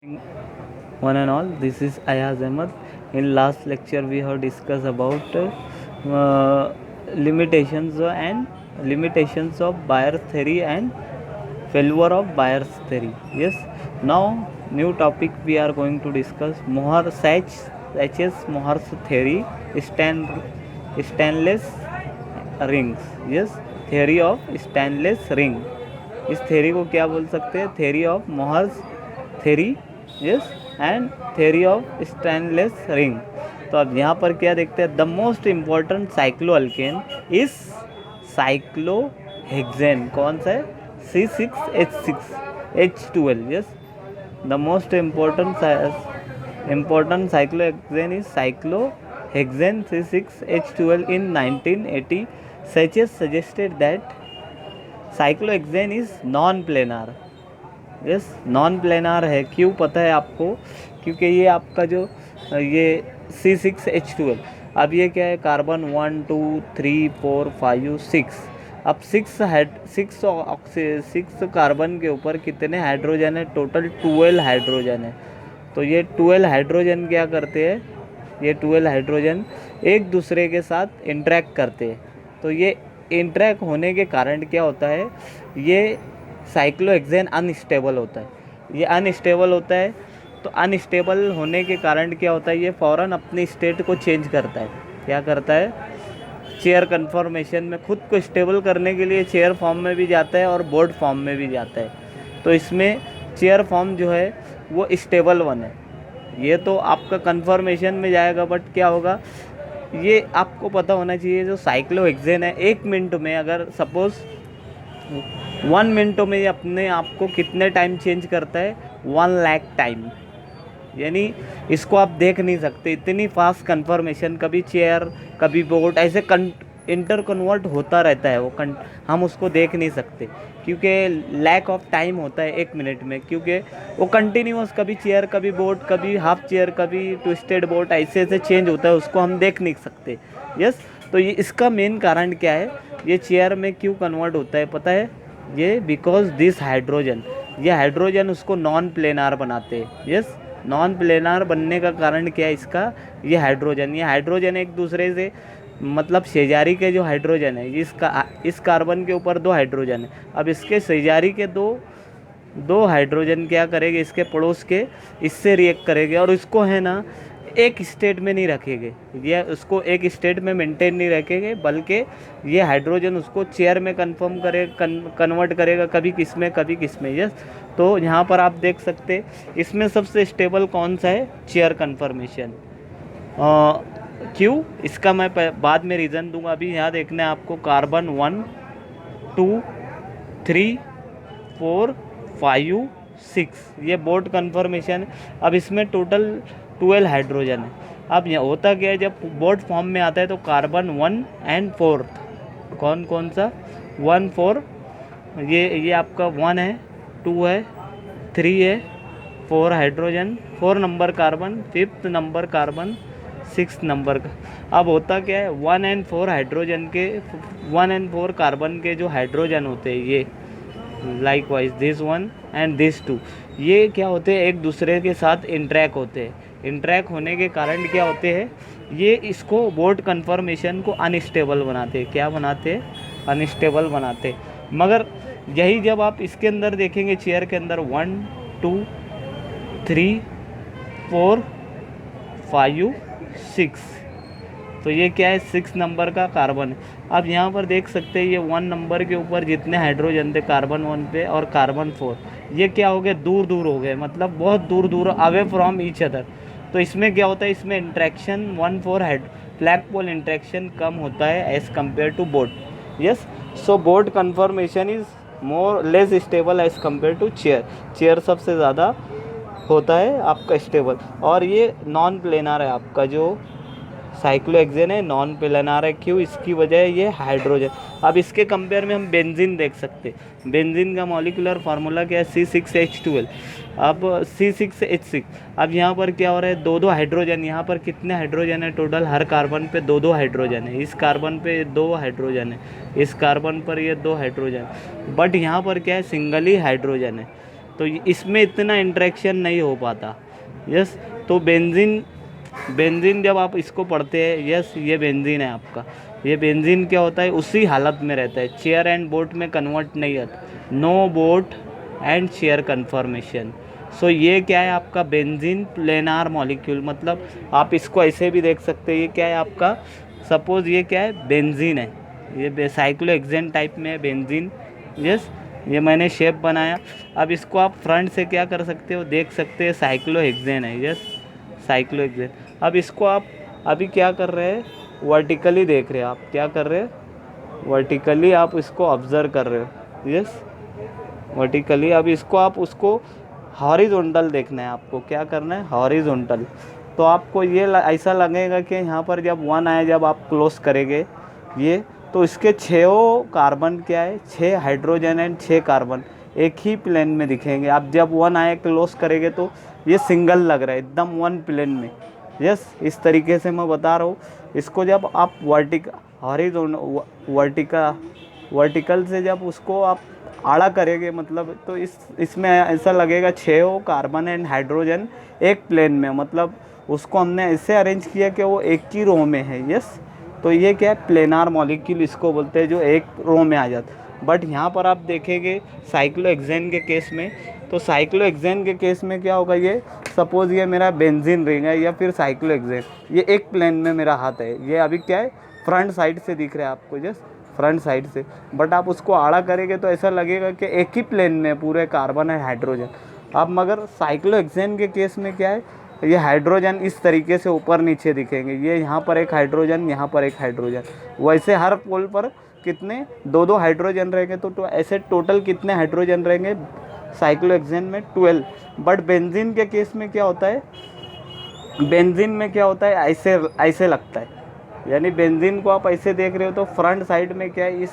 One and all, this is Ayaz Ahmed. In last lecture, we have discussed about limitations of Bayes theory and failure of Bayes theory. Yes. Now, new topic we are going to discuss Mohr Mohr's theory, stainless rings. Yes, theory of stainless ring. इस theory को क्या बोल सकते हैं? Theory of Mohr's theory, yes, and theory of stainless ring. तो अब यहाँ पर क्या देखते हैं? The most important cycloalkane is cyclohexane. कौन सा है? C6H6H12. Yes, the most important cyclohexane is cyclohexane C6H12. In 1980, Sachs suggested that cyclohexane is non planar. Yes, non planar है. क्यों पता है आपको? क्योंकि ये आपका जो ये C6H12, अब ये क्या है? कार्बन 1 2 3 4 5 6. अब 6 कार्बन के ऊपर कितने हाइड्रोजन है? टोटल 12 हाइड्रोजन है. तो ये 12 हाइड्रोजन क्या करते हैं? ये 12 हाइड्रोजन एक दूसरे के साथ इंटरेक्ट करते हैं. तो ये इंटरेक्ट होने के कारण क्या होता है? ये साइक्लोहेक्सेन अनस्टेबल होता है. ये अनस्टेबल होता है. तो अनस्टेबल होने के कारण क्या होता है? ये फ़ौरन अपनी स्टेट को चेंज करता है. क्या करता है? चेयर कन्फर्मेशन में खुद को स्टेबल करने के लिए चेयर फॉर्म में भी जाता है और बोर्ड फॉर्म में भी जाता है. तो इसमें चेयर फॉर्म जो है वो स्टेबल वन है. ये तो आपका कन्फर्मेशन में जाएगा, बट क्या होगा? ये आपको पता होना चाहिए. जो साइक्लोहेक्सेन है, 1 मिनट में, अगर सपोज़ 1 मिनटों में ये अपने आप को कितने टाइम चेंज करता है? 1 लाख टाइम. यानी इसको आप देख नहीं सकते, इतनी फास्ट कन्फर्मेशन. कभी चेयर कभी बोर्ड ऐसे इंटर कन्वर्ट होता रहता है. हम उसको देख नहीं सकते क्योंकि लैक ऑफ टाइम होता है 1 मिनट में. क्योंकि वो कंटिन्यूस कभी चेयर कभी बोर्ड कभी हाफ चेयर कभी ट्विस्टेड बोर्ड ऐसे चेंज होता है, उसको हम देख नहीं सकते. यस, तो ये इसका मेन कारण क्या है? ये चेयर में क्यों कन्वर्ट होता है पता है? ये बिकॉज दिस हाइड्रोजन, ये हाइड्रोजन उसको नॉन प्लेनार बनाते हैं. यस, नॉन प्लेनार बनने का कारण क्या है इसका? ये हाइड्रोजन एक दूसरे से, मतलब शेजारी के जो हाइड्रोजन है, इस कार्बन के ऊपर 2 हाइड्रोजन है. अब इसके शेजारी के दो हाइड्रोजन क्या करेंगे? इसके पड़ोस के इससे रिएक्ट करेंगे और इसको है ना एक स्टेट में नहीं रखेंगे. ये उसको एक स्टेट में मेंटेन नहीं रखेंगे, बल्कि ये हाइड्रोजन उसको चेयर में कन्वर्ट करेगा, कभी किस में कभी किस में. यस, तो यहाँ पर आप देख सकते इसमें सबसे स्टेबल कौन सा है? Chair conformation. क्यों? इसका मैं बाद में रीज़न दूंगा. अभी यहाँ देखना है आपको कार्बन 1 2 3 4 5 6, ये बोर्ड कन्फर्मेशन है. अब इसमें टोटल 12 हाइड्रोजन है. अब यहाँ होता क्या है? जब बोर्ड फॉर्म में आता है तो कार्बन 1 एंड 4, कौन सा? 1 4, ये आपका 1 है, 2 है, 3 है, 4 hydrogen, 4 number carbon, 5th number carbon, 6th number का. अब होता क्या है? 1 एंड 4 हाइड्रोजन के 1 एंड 4 कार्बन के जो हाइड्रोजन होते हैं, ये लाइकवाइज दिस 1 एंड दिस 2, ये क्या होते हैं? एक दूसरे के साथ इंटरेक्ट होते हैं. इंटरेक्ट होने के कारण क्या होते हैं? ये इसको बोर्ड कन्फर्मेशन को अनस्टेबल बनाते हैं. क्या बनाते हैं? अनस्टेबल बनाते हैं. मगर यही जब आप इसके अंदर देखेंगे, चेयर के अंदर 1 2 3 4 5 6, तो ये क्या है? 6 नंबर का कार्बन है. अब यहाँ पर देख सकते हैं ये 1 नंबर के ऊपर जितने हाइड्रोजन थे कार्बन 1 पे और कार्बन 4, ये क्या हो गए? दूर दूर हो गए, मतलब बहुत दूर दूर, अवे फ्रॉम ईच अदर. तो इसमें क्या होता है? इसमें इंट्रैक्शन 1 4 फ्लैग पोल इंट्रैक्शन कम होता है as compare to board. Yes, so board conformation is more less stable as compare to chair सबसे ज़्यादा होता है आपका स्टेबल. और ये नॉन प्लेनार है. आपका जो साइक्लोहेक्सेन है नॉन प्लेनार है. क्यों? इसकी वजह है ये हाइड्रोजन. अब इसके कंपेयर में हम बेंजीन देख सकते हैं. बेंजीन का मॉलिक्यूलर फार्मूला क्या है? C6H12. अब C6H6, अब यहाँ पर क्या हो रहा है? 2 हाइड्रोजन. यहाँ पर कितने हाइड्रोजन है टोटल? हर कार्बन पे 2 हाइड्रोजन है. इस कार्बन पे 2 हाइड्रोजन है, इस कार्बन पर ये 2 हाइड्रोजन. बट यहाँ पर क्या है? सिंगल ही हाइड्रोजन है. तो इसमें इतना इंटरेक्शन नहीं हो पाता। यस, तो बेंजीन जब आप इसको पढ़ते हैं, यस ये बेंजीन है आपका। ये बेंजीन क्या होता है, उसी हालत में रहता है, चेयर एंड बोट में कन्वर्ट नहीं होता, no boat and chair conformation. So ये क्या है आपका बेंजीन प्लेनार मॉलिक्यूल, मतलब आप इसको ऐसे भी देख सकते हैं। ये क्या है आपका, सपोज ये क्या है, बेंजीन है, ये साइक्लोहेक्सेन टाइप में है बेंजीन। यस, ये मैंने शेप बनाया। अब इसको आप फ्रंट से क्या कर सकते हो, देख सकते हैं साइक्लोहेक्सेन है। Yes, cyclohexane. अब इसको आप अभी क्या कर रहे हैं, वर्टिकली देख रहे हैं। आप क्या कर रहे हैं, वर्टिकली आप इसको ऑब्जर्व कर रहे हो। Yes, vertically. अब इसको आप उसको हॉरिजॉन्टल देखना है आपको, क्या करना है, हॉरिजॉन्टल। तो आपको ये ऐसा लगेगा कि यहाँ पर जब 1 आए, जब आप क्लोज करेंगे ये, तो इसके 6 कार्बन क्या है, 6 हाइड्रोजन एंड 6 कार्बन एक ही प्लेन में दिखेंगे। आप जब 1 आए क्लोज करेंगे तो ये सिंगल लग रहा है एकदम 1 प्लेन में। यस, इस तरीके से मैं बता रहा हूँ। इसको जब आप वर्टिकल से जब उसको आप आड़ा करेंगे, मतलब तो इसमें ऐसा लगेगा 6 कार्बन एंड हाइड्रोजन एक प्लेन में, मतलब उसको हमने ऐसे अरेंज किया कि वो एक ही रो में है। यस, तो ये क्या है, प्लेनार मॉलिक्यूल इसको बोलते हैं, जो एक रो में आ जाता है। बट यहाँ पर आप देखेंगे साइक्लोहेक्सेन के केस में, तो साइक्लोहेक्सेन के केस में क्या होगा, ये सपोज ये मेरा बेंजीन रिंग है या फिर साइक्लोहेक्सेन, ये एक प्लेन में मेरा हाथ है। ये अभी क्या है, फ्रंट साइड से दिख रहा है आपको, जस्ट फ्रंट साइड से। बट आप उसको आड़ा करेंगे तो ऐसा लगेगा कि एक ही प्लेन में पूरे कार्बन है, हाइड्रोजन। अब मगर साइक्लोहेक्सेन के केस में क्या है, ये हाइड्रोजन इस तरीके से ऊपर नीचे दिखेंगे। ये यहाँ पर एक हाइड्रोजन, यहाँ पर एक हाइड्रोजन, वैसे हर पोल पर कितने 2-2 हाइड्रोजन रहेंगे। तो ऐसे टोटल कितने हाइड्रोजन रहेंगे साइक्लोहेक्सेन में, 12। बट बेंजीन के केस में क्या होता है, बेंजीन में क्या होता है, ऐसे लगता है। यानी बेंजीन को आप ऐसे देख रहे हो तो फ्रंट साइड में क्या है,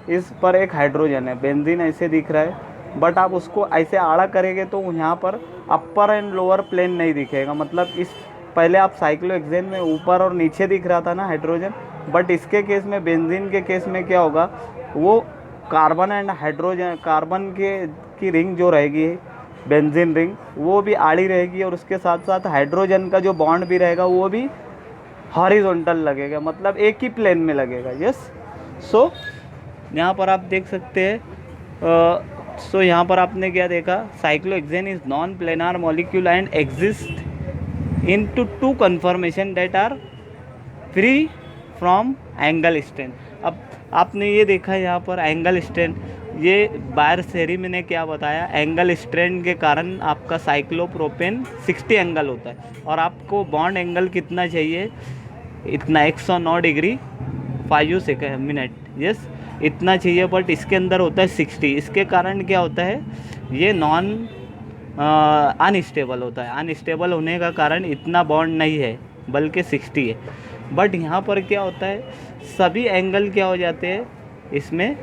इस पर एक हाइड्रोजन है, बेंजीन ऐसे दिख रहा है। बट आप उसको ऐसे आड़ा करेंगे तो यहाँ पर अपर एंड लोअर प्लेन नहीं दिखेगा। मतलब इस पहले आप साइक्लोहेक्सेन में ऊपर और नीचे दिख रहा था ना हाइड्रोजन, बट इसके केस में, बेंजीन के केस में क्या होगा, वो कार्बन एंड हाइड्रोजन, कार्बन की रिंग जो रहेगी, बेंजीन रिंग, वो भी आड़ी रहेगी, और उसके साथ साथ हाइड्रोजन का जो बॉन्ड भी रहेगा वो भी हॉरिजॉन्टल लगेगा, मतलब एक ही प्लेन में लगेगा। यस, सो यहाँ पर आप देख सकते हैं। सो यहाँ पर आपने क्या देखा, cyclohexane is non planar molecule and exist into 2 conformation that are free from angle strain. अब आपने ये देखा यहाँ पर एंगल स्ट्रेन, ये बायर-शेरी मैंने क्या बताया, एंगल स्ट्रेन के कारण आपका साइक्लोप्रोपेन 60 एंगल होता है, और आपको बॉन्ड एंगल कितना चाहिए, इतना 109 डिग्री 5 सेकंड मिनट। यस, इतना चाहिए, बट इसके अंदर होता है 60। इसके कारण क्या होता है, ये नॉन अनस्टेबल होता है। अनस्टेबल होने का कारण इतना बॉन्ड नहीं है, बल्कि 60 है। बट यहाँ पर क्या होता है, सभी एंगल क्या हो जाते हैं, इसमें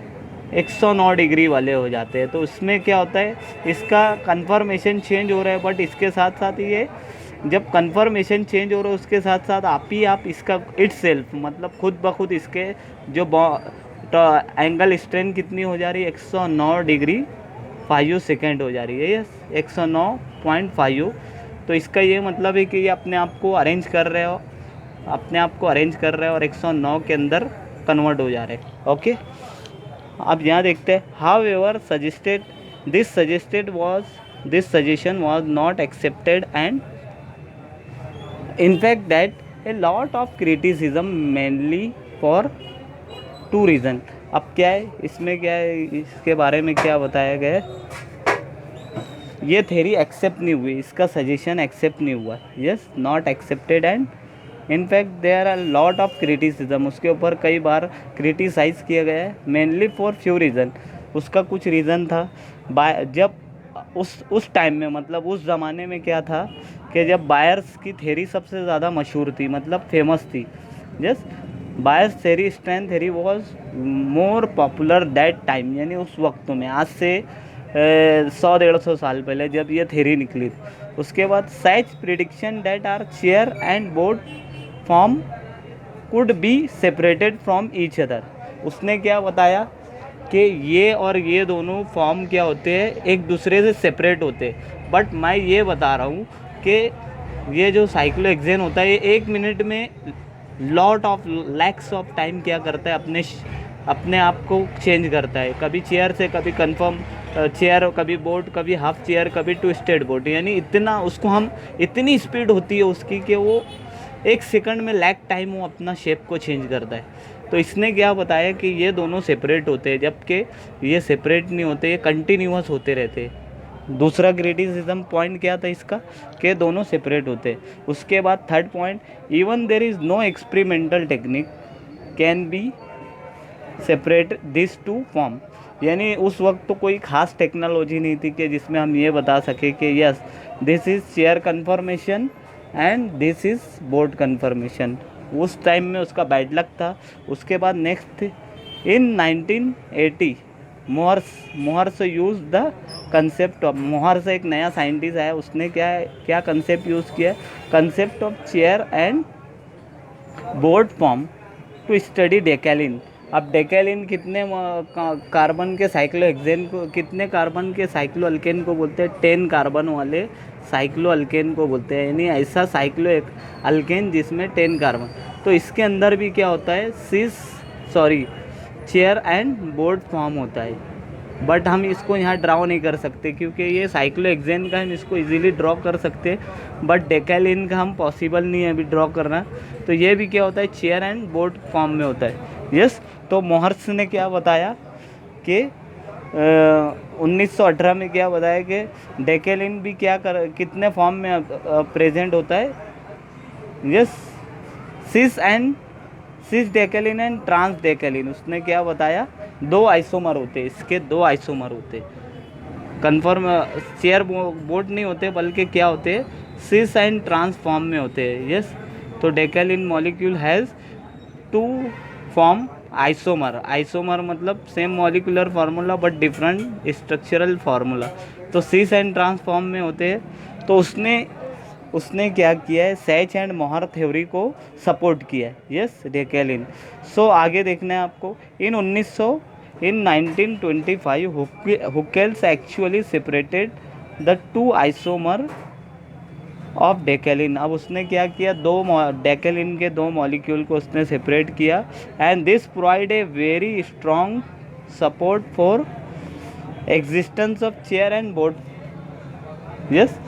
109 डिग्री वाले हो जाते हैं। तो इसमें क्या होता है, इसका कन्फर्मेशन चेंज हो रहा है, बट इसके साथ साथ ये जब कन्फर्मेशन चेंज हो रहा है उसके साथ साथ आप इसका इटसेल्फ, मतलब खुद ब खुद इसके जो तो एंगल स्ट्रेन कितनी हो जा रही है, 109 डिग्री 5 सेकेंड हो जा रही है। यस, 109.5। तो इसका ये मतलब है कि ये अपने आप को अरेंज कर रहे हो, और 109 के अंदर कन्वर्ट हो जा रहे हैं। ओके, अब यहाँ देखते हैं, how ever this suggestion was not accepted and in fact that a lot of criticism mainly for 2 reason। अब क्या है इसमें, क्या है इसके बारे में क्या बताया गया है, ये थ्योरी एक्सेप्ट नहीं हुई, इसका सजेशन एक्सेप्ट नहीं हुआ। Yes, not accepted and in fact there are lot of criticism, उसके ऊपर कई बार क्रिटिसाइज़ किया गया है, मेनली फॉर फ्यू रीज़न। उसका कुछ रीज़न था, जब उस टाइम में, मतलब उस ज़माने में क्या था कि जब बायर्स की थ्योरी सबसे ज़्यादा मशहूर थी, मतलब फेमस थी। Yes, buyers theory, strain theory was more popular that time, यानी उस वक्त में, आज से 100-150 साल पहले जब ये थ्योरी निकली थी। उसके बाद Sachs prediction that are chair and boat form could be separated from each other. उसने क्या बताया कि ये और ये दोनों फॉर्म क्या होते हैं, एक दूसरे से सेपरेट होते हैं। बट मैं ये बता रहा हूँ कि ये जो साइक्लोहेक्सेन होता है, ये 1 मिनट में लैक्स ऑफ टाइम क्या करता है, अपने आप को चेंज करता है। कभी चेयर से, कभी कन्फर्म चेयर, कभी बोट, कभी हाफ चेयर, कभी ट्विस्टेड बोट। यानी इतना उसको हम, इतनी स्पीड होती है उसकी कि वो 1 सेकंड में लैक टाइम वो अपना शेप को चेंज करता है। तो इसने क्या बताया कि ये दोनों सेपरेट होते हैं, जबकि ये सेपरेट नहीं होते, ये कंटिन्यूअस होते रहते हैं। दूसरा क्रिटिसिज्म पॉइंट क्या था इसका, कि दोनों सेपरेट होते हैं। उसके बाद third point, even there is no experimental technique can be separate this two form. यानी उस वक्त तो कोई ख़ास टेक्नोलॉजी नहीं थी कि जिसमें हम ये बता सके कि yes this is chair conformation and this is boat conformation. उस टाइम में उसका बैड लक था। उसके बाद next in 1980 Mohr's use the concept of, Mohr's एक नया साइंटिस्ट है, उसने क्या कंसेप्ट यूज़ किया, concept of chair and boat form to study decalin. अब डेकेलिन कितने कार्बन के साइक्लोहेक्सेन को, कितने कार्बन के साइक्लोअल्केन को बोलते हैं, 10 कार्बन वाले साइक्लोअल्केन को बोलते हैं। यानी ऐसा साइक्लोअल्केन जिसमें 10 कार्बन। तो इसके अंदर भी क्या होता है, चेयर एंड बोर्ड फॉर्म होता है। बट हम इसको यहाँ ड्रॉ नहीं कर सकते क्योंकि ये साइक्लोहेक्सेन का हम इसको इजीली ड्रॉ कर सकते हैं, बट डेकेलिन का हम पॉसिबल नहीं है अभी ड्रॉ करना। तो ये भी क्या होता है, चेयर एंड बोर्ड फॉर्म में होता है। यस, तो मोहर्स ने क्या बताया कि 1918 में क्या बताया कि डेकेलिन भी कितने फॉर्म में प्रेजेंट होता है। Yes, cis decalin and trans decalin. उसने क्या बताया, 2 आइसोमर होते हैं, इसके 2 आइसोमर होते हैं। कन्फर्म चेयर बोर्ड नहीं होते, बल्कि क्या होते हैं, सिस एंड ट्रांस फॉर्म में होते हैं। यस, तो डेकेलिन मॉलिक्यूल हैज़ 2 फॉर्म आइसोमर मतलब same molecular formula but different structural formula. तो सिस एंड ट्रांस फॉर्म में होते हैं। तो उसने क्या किया है, सैच एंड मोहर थ्योरी को सपोर्ट किया है। Yes, decalin. सो आगे देखना है आपको। In 1925 Huckel's actually separated the 2 isomer of decalin. अब उसने क्या किया, डेकेलिन के 2 मॉलिक्यूल को उसने सेपरेट किया and this provide a very strong support for existence of chair and board. Yes,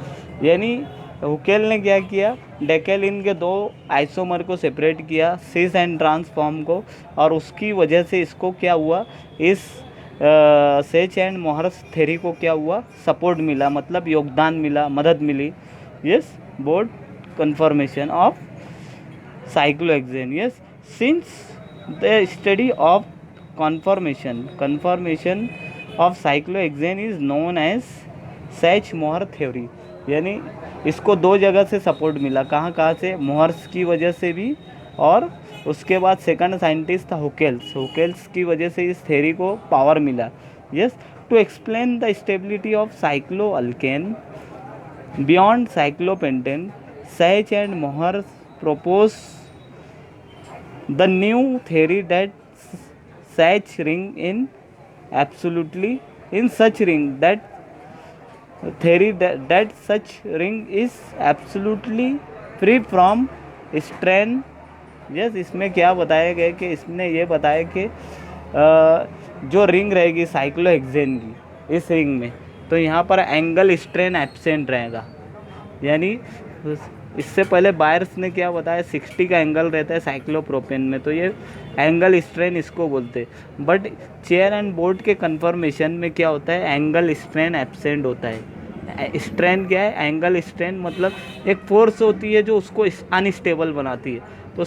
यानी हुकेल ने क्या किया, डेकेलिन के 2 आइसोमर को सेपरेट किया, सिस एंड ट्रांस फॉर्म को, और उसकी वजह से इसको क्या हुआ, इस सेच एंड मोहर्स थ्योरी को क्या हुआ, सपोर्ट मिला, मतलब योगदान मिला, मदद मिली। Yes, board conformation of cyclohexane. Yes, since the study of conformation of cyclohexane is known as Sachs-Mohr theory. यानी इसको 2 जगह से सपोर्ट मिला, कहाँ से, मोहर्स की वजह से भी, और उसके बाद सेकंड साइंटिस्ट था हुकेल्स की वजह से इस थ्योरी को पावर मिला। Yes, to explain the stability of cycloalkane beyond cyclopentane, Sach and Mohr propose the new theory that such ring is absolutely free from strain। Yes, इसमें क्या बताया गया कि इसने ये बताया कि जो रिंग रहेगी साइक्लोहेक्सेन की, इस रिंग में तो यहाँ पर एंगल स्ट्रेन एब्सेंट रहेगा। यानी इससे पहले बायर्स ने क्या बताया, 60 का एंगल रहता है साइक्लोप्रोपेन में, तो ये एंगल स्ट्रेन इसको बोलते हैं। बट चेयर एंड बोर्ड के कन्फर्मेशन में क्या होता है, एंगल स्ट्रेन एब्सेंट होता है। स्ट्रेन क्या है, एंगल स्ट्रेन मतलब एक फोर्स होती है जो उसको अनस्टेबल बनाती है। तो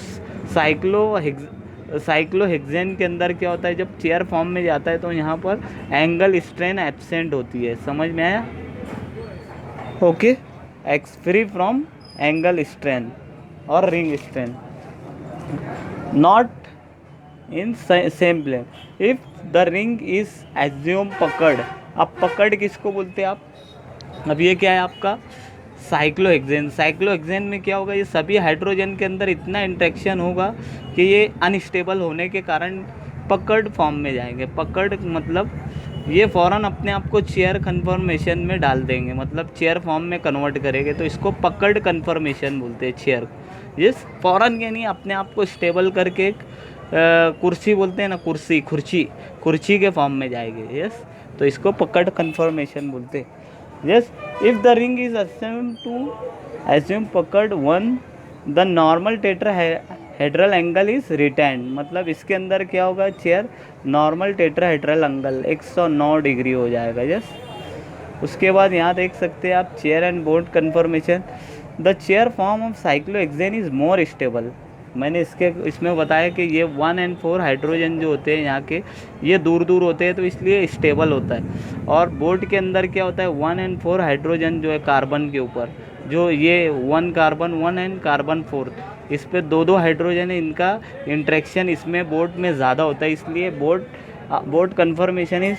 साइक्लोहेक्सेन के अंदर क्या होता है, जब चेयर फॉर्म में जाता है तो यहाँ पर एंगल स्ट्रेन एब्सेंट होती है। समझ में आया? Okay, free from angle strain और ring strain, not in same plane if the ring is assume pucker. अब पकड़ किसको बोलते हैं आप, अब ये क्या है आपका साइक्लोहेक्सेन में क्या होगा, ये सभी हाइड्रोजन के अंदर इतना इंट्रैक्शन होगा कि ये अनस्टेबल होने के कारण पकड़ फॉर्म में जाएंगे। पकड़ मतलब ये फ़ौरन अपने आप को चेयर कन्फर्मेशन में डाल देंगे, मतलब चेयर फॉर्म में कन्वर्ट करेंगे, तो इसको पकड़ कन्फर्मेशन बोलते हैं चेयर को। यस, फ़ौरन यानी अपने आप को स्टेबल करके एक कुर्सी बोलते हैं ना, कुर्सी के फॉर्म में जाएंगे। यस, तो इसको पकड़ कन्फर्मेशन बोलते हैं। Yes, if the ring is assume पकड़ 1, the normal tetrahedral angle is retained, मतलब इसके अंदर क्या होगा, chair normal tetrahedral angle 109 degree हो जाएगा। यस, उसके बाद यहाँ देख सकते हैं आप chair and board conformation. The chair form of cyclohexane is more stable. मैंने इसमें बताया कि ये 1 और 4 हाइड्रोजन जो होते हैं यहाँ के, ये दूर दूर होते हैं तो इसलिए स्टेबल होता है। और बोर्ड के अंदर क्या होता है, 1 और 4 हाइड्रोजन जो है कार्बन के ऊपर, जो ये 1 कार्बन 1 एंड कार्बन 4, इस पे 2 हाइड्रोजन है, इनका इंट्रैक्शन इसमें बोर्ड में ज़्यादा होता है, इसलिए board conformation is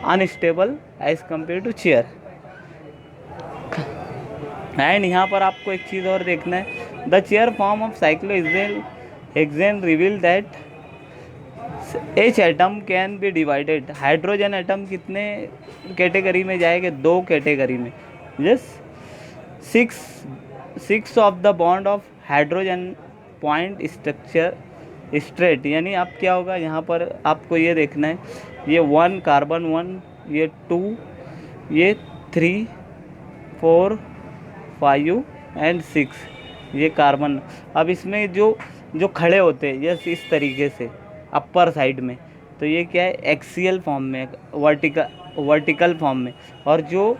unstable as compare to chair. And यहाँ पर आपको एक चीज़ और देखना है, the chair form of cyclohexane reveal that H atom can be divided. Hydrogen atom कितने कैटेगरी में जाएंगे, 2 कैटेगरी में। Yes, 6 of the bond of hydrogen point structure straight, यानी आप क्या होगा यहाँ पर आपको ये देखना है, ये 1 कार्बन 1, ये 2, ये 3, 4, 5 एंड 6, ये कार्बन। अब इसमें जो खड़े होते हैं यस इस तरीके से अपर साइड में, तो ये क्या है, एक्सियल फॉर्म में, वर्टिकल फॉर्म में। और जो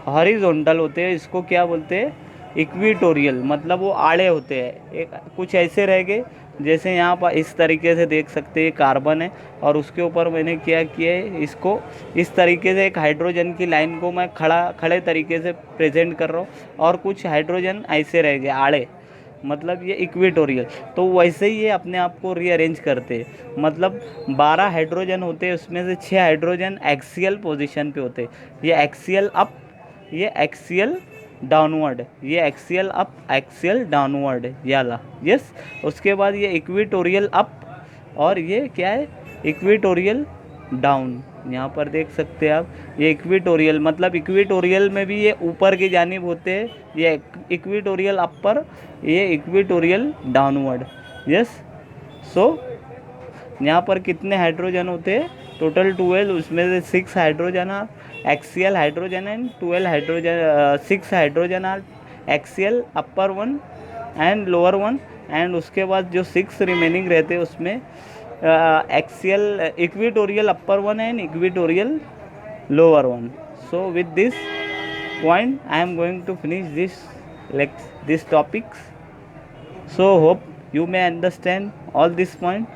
हॉरिजॉन्टल होते हैं इसको क्या बोलते हैं, इक्वेटोरियल, मतलब वो आड़े होते हैं। एक कुछ ऐसे रह गए, जैसे यहाँ पर इस तरीके से देख सकते हैं कार्बन है, और उसके ऊपर मैंने क्या किया है, इसको इस तरीके से एक हाइड्रोजन की लाइन को मैं खड़े तरीके से प्रेजेंट कर रहा हूँ, और कुछ हाइड्रोजन ऐसे रह गए आड़े, मतलब ये इक्वेटोरियल। तो वैसे ही ये अपने आप को रीअरेंज करते हैं, मतलब 12 हाइड्रोजन होते हैं, उसमें से 6 हाइड्रोजन एक्सियल पोजीशन पे होते हैं। ये एक्सियल अप, ये एक्सियल डाउनवर्ड, ये एक्सियल अप, एक्सियल डाउनवर्ड याला। यस, उसके बाद ये इक्वेटोरियल अप, और ये क्या है, इक्वेटोरियल डाउन। यहाँ पर देख सकते हैं आप, ये इक्वेटोरियल, मतलब इक्वेटोरियल में भी ये ऊपर की जानिब होते हैं, ये इक्वेटोरियल अपर, ये इक्वेटोरियल डाउनवर्ड। यस, सो यहाँ पर कितने हाइड्रोजन होते हैं, टोटल 12, उसमें से 6 hydrogen are axial hydrogen and 12 hydrogen, 6 hydrogen are axial upper 1 and lower 1, and उसके बाद जो 6 रिमेनिंग रहते हैं उसमें axial equatorial upper 1 and equatorial lower 1. So with this point I am going to finish this topics. So hope you may understand all this point.